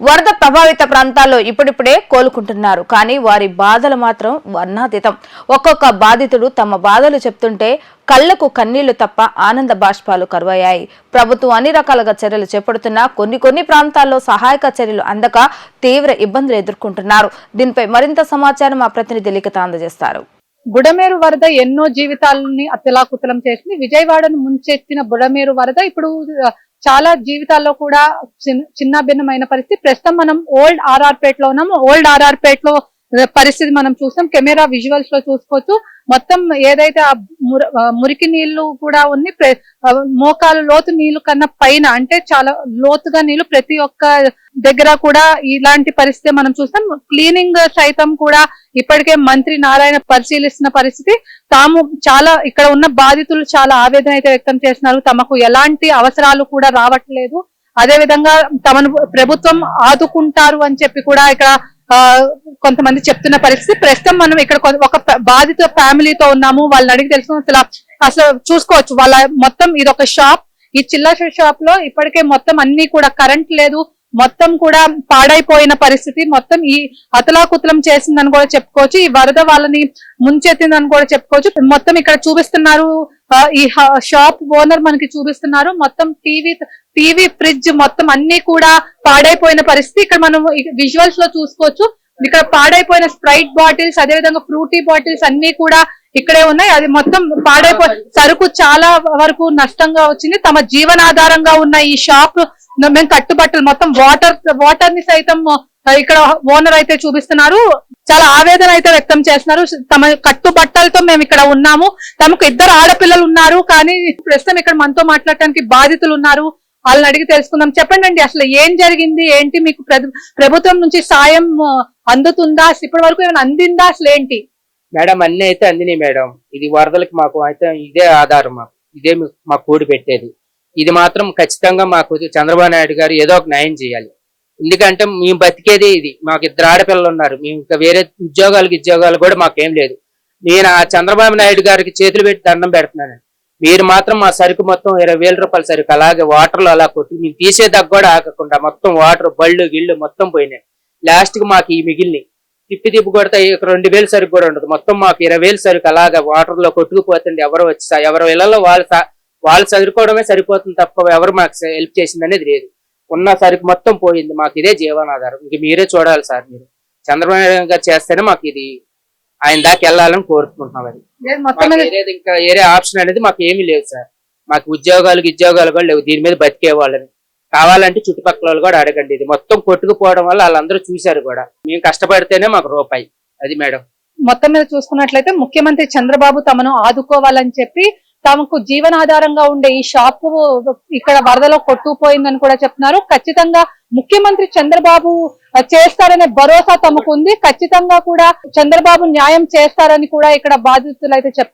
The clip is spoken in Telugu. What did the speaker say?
వరద ప్రభావిత ప్రాంతాల్లో ఇప్పుడిప్పుడే కోలుకుంటున్నారు. కానీ వారి బాధలు మాత్రం వర్ణాతీతం. ఒక్కొక్క బాధితుడు తమ బాధలు చెప్తుంటే కళ్లకు కన్నీళ్లు తప్ప ఆనంద బాష్పాలు కరువయ్యాయి. ప్రభుత్వం అన్ని రకాలుగా చర్యలు చేపడుతున్నా కొన్ని ప్రాంతాల్లో సహాయక చర్యలు అందక తీవ్ర ఇబ్బందులు ఎదుర్కొంటున్నారు. దీనిపై మరింత సమాచారం మా ప్రతినిధి లిఖిత అందజేస్తారు. బుడమేరు వరద ఎన్నో జీవితాలని అతలాకుతలం చేసింది. విజయవాడను ముంచెత్తిన బుడమేరు వరద ఇప్పుడు చాలా జీవితాల్లో కూడా చిన్న భిన్నమైన పరిస్థితి. ప్రస్తుతం మనం ఓల్డ్ ఆర్ఆర్ పేట్ లో ఉన్నాము. ఓల్డ్ ఆర్ఆర్ పేట్ లో పరిస్థితి మనం చూస్తాం. కెమెరా విజువల్స్ లో చూసుకోవచ్చు. మొత్తం ఏదైతే మురికి నీళ్లు కూడా ఉంది, మోకాలు లోతు నీళ్లు కన్నా పైన అంటే చాలా లోతుగా నీళ్లు ప్రతి ఒక్క దగ్గర కూడా ఇలాంటి పరిస్థితి మనం చూస్తాం. క్లీనింగ్ సైతం కూడా ఇప్పటికే మంత్రి నారాయణ పరిశీలిస్తున్న పరిస్థితి. తాము చాలా ఇక్కడ ఉన్న బాధితులు చాలా ఆవేదన అయితే వ్యక్తం చేస్తున్నారు. తమకు ఎలాంటి అవసరాలు కూడా రావట్లేదు, అదే విధంగా తమను ప్రభుత్వం ఆదుకుంటారు అని చెప్పి కూడా ఇక్కడ కొంతమంది చెప్తున్న పరిస్థితి. ప్రస్తుతం మనం ఇక్కడ ఒక బాధిత ఫ్యామిలీతో ఉన్నాము. వాళ్ళని అడిగి తెలుసుకున్న అసలు చూసుకోవచ్చు. వాళ్ళ మొత్తం ఇది ఒక షాప్. ఈ చిల్లర షాప్ లో ఇప్పటికే మొత్తం అన్ని కూడా కరెంట్ లేదు, మొత్తం కూడా పాడైపోయిన పరిస్థితి. మొత్తం ఈ అతలాకుతలం చేసిందని కూడా చెప్పుకోవచ్చు. ఈ వరద వాళ్ళని ముంచెత్తిందని కూడా చెప్పుకోవచ్చు. మొత్తం ఇక్కడ చూపిస్తున్నారు, ఈ షాప్ ఓనర్ మనకి చూపిస్తున్నారు. మొత్తం టీవీ ఫ్రిడ్జ్ మొత్తం అన్ని కూడా పాడైపోయిన పరిస్థితి. ఇక్కడ మనం విజువల్స్ లో చూసుకోవచ్చు. ఇక్కడ పాడైపోయిన స్ప్రైట్ బాటిల్స్, అదే విధంగా ఫ్రూటీ బాటిల్స్ అన్ని కూడా ఇక్కడే ఉన్నాయి. అది మొత్తం సరుకు చాలా వరకు నష్టంగా వచ్చింది. తమ జీవనాధారంగా ఉన్న ఈ షాప్ మేము కట్టుబట్టలు మొత్తం వాటర్ ని సైతం ఇక్కడ ఓనర్ అయితే చూపిస్తున్నారు. చాలా ఆవేదన అయితే వ్యక్తం చేస్తున్నారు. తమ కట్టుబట్టలతో మేము ఇక్కడ ఉన్నాము. తమకు 2 ఆడపిల్లలు ఉన్నారు, కానీ ప్రస్తుతం ఇక్కడ మనతో మాట్లాడటానికి బాధితులు ఉన్నారు. వాళ్ళని అడిగి తెలుసుకుందాం. చెప్పండి, అసలు ఏం జరిగింది, ఏంటి, మీకు ప్రభుత్వం నుంచి సాయం అందుతుందా, ఇప్పటి వరకు ఏమైనా అందిందా, అసలు ఏంటి? మేడం అన్ని అయితే అందినాయి మేడం. ఇది వరదలకి మాకు అయితే ఇదే ఆధారం, ఇదే మాకు కూడి పెట్టేది. ఇది మాత్రం ఖచ్చితంగా మాకు చంద్రబాబు నాయుడు గారు ఏదో ఒక న్యాయం చేయాలి. ఎందుకంటే మేము బతికేది ఇది. మాకు 2 ఆడపిల్లలు ఉన్నారు. మేము ఇంకా వేరే ఉద్యోగాలు కూడా మాకేం లేదు. నేను ఆ చంద్రబాబు నాయుడు గారికి చేతులు పెట్టి దండం పెడుతున్నాను. మీరు మాత్రం మా సరుకు మొత్తం 20,000 రూపాయల సరుకు అలాగే వాటర్లో అలా కొట్టి మేము తీసేదాకా కూడా ఆగకుండా మొత్తం వాటర్ బళ్ళు గిళ్ళు మొత్తం పోయినాయి. లాస్ట్ కి మాకు ఈ మిగిలిని తిప్పి కొడితే 2,000 సరుకు కూడా ఉండదు. మొత్తం మాకు 20,000 సరుకు అలాగా వాటర్ లో కొట్టుకుపోతుంది. ఎవరు ఇళ్లలో వాళ్ళు చదువుకోవడమే సరిపోతుంది తప్ప ఎవరు మాకు హెల్ప్ చేసింది అనేది లేదు. ఉన్న సరుకు మొత్తం పోయింది. మాకు ఇదే జీవనాధారం. ఇంక మీరే చూడాలి సార్. మీరు చంద్రబాబు నాయుడు గారు చేస్తేనే మాకు ఇది ఆయన దాకా వెళ్ళాలని కోరుకుంటున్నాం. అది ఇంకా వేరే ఆప్షన్ అనేది మాకు ఏమీ లేదు సార్. మాకు ఉద్యోగాలు కూడా లేవు. దీని మీద బతికే వాళ్ళని కావాలంటే చుట్టుపక్కల వాళ్ళు కూడా అడగండి. ఇది మొత్తం కొట్టుకుపోవడం వల్ల వాళ్ళందరూ చూశారు కూడా. మేము కష్టపడితేనే మాకు రూపాయి. అది మేడం. మొత్తం మీద చూసుకున్నట్లయితే ముఖ్యమంత్రి చంద్రబాబు తమను ఆదుకోవాలని చెప్పి తమకు జీవనాధారంగా ఉండే ఈ షాపు ఇక్కడ వరదలో కొట్టుకుపోయిందని కూడా చెప్తున్నారు. ఖచ్చితంగా ముఖ్యమంత్రి చంద్రబాబు చేస్తారనే భరోసా తమకు ఉంది. ఖచ్చితంగా కూడా చంద్రబాబు న్యాయం చేస్తారని కూడా ఇక్కడ బాధితులు అయితే చెప్తున్నారు.